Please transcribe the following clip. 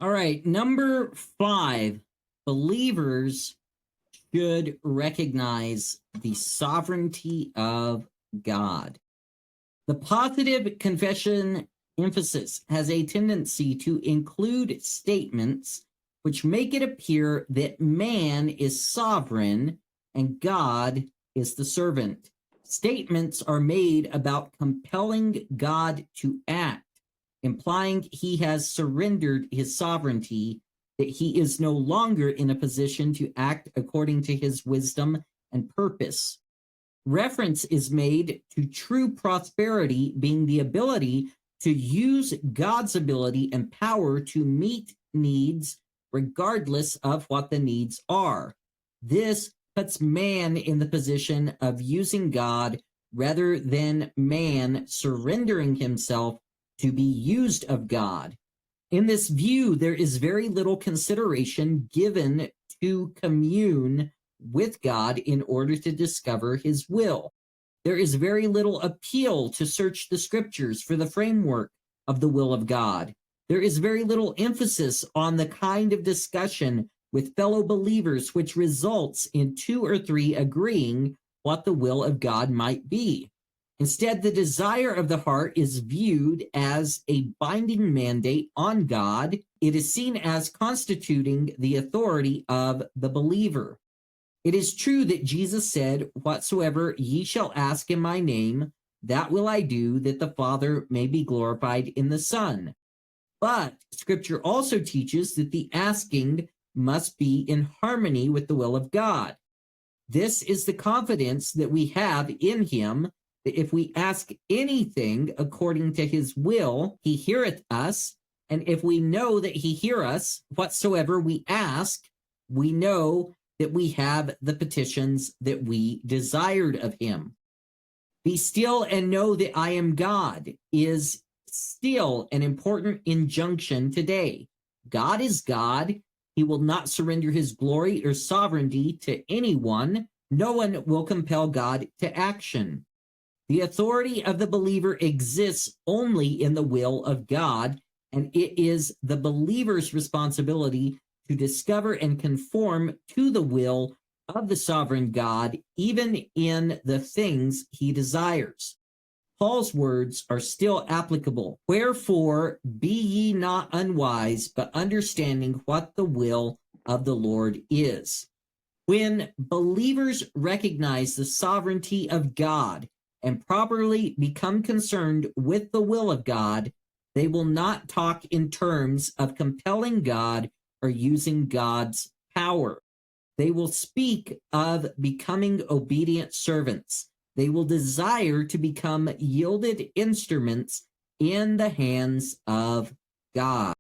All right, number 5, believers should recognize the sovereignty of God. The positive confession emphasis has a tendency to include statements which make it appear that man is sovereign and God is the servant. Statements are made about compelling God to act, implying he has surrendered his sovereignty, that he is no longer in a position to act according to his wisdom and purpose. Reference is made to true prosperity being the ability to use God's ability and power to meet needs regardless of what the needs are. This puts man in the position of using God rather than man surrendering himself to be used of God. In this view, there is very little consideration given to commune with God in order to discover his will. There is very little appeal to search the scriptures for the framework of the will of God. There is very little emphasis on the kind of discussion with fellow believers which results in 2 or 3 agreeing what the will of God might be. Instead, the desire of the heart is viewed as a binding mandate on God. It is seen as constituting the authority of the believer. It is true that Jesus said, "Whatsoever ye shall ask in my name, that will I do, that the Father may be glorified in the Son." But Scripture also teaches that the asking must be in harmony with the will of God. This is the confidence that we have in him, that if we ask anything according to his will, he heareth us. And if we know that he hear us, whatsoever we ask, we know that we have the petitions that we desired of him. Be still and know that I am God is still an important injunction today. God is God. He will not surrender his glory or sovereignty to anyone. No one will compel God to action. The authority of the believer exists only in the will of God, and it is the believer's responsibility to discover and conform to the will of the sovereign God, even in the things he desires. Paul's words are still applicable. Wherefore, be ye not unwise, but understanding what the will of the Lord is. When believers recognize the sovereignty of God and properly become concerned with the will of God, they will not talk in terms of compelling God or using God's power. They will speak of becoming obedient servants. They will desire to become yielded instruments in the hands of God.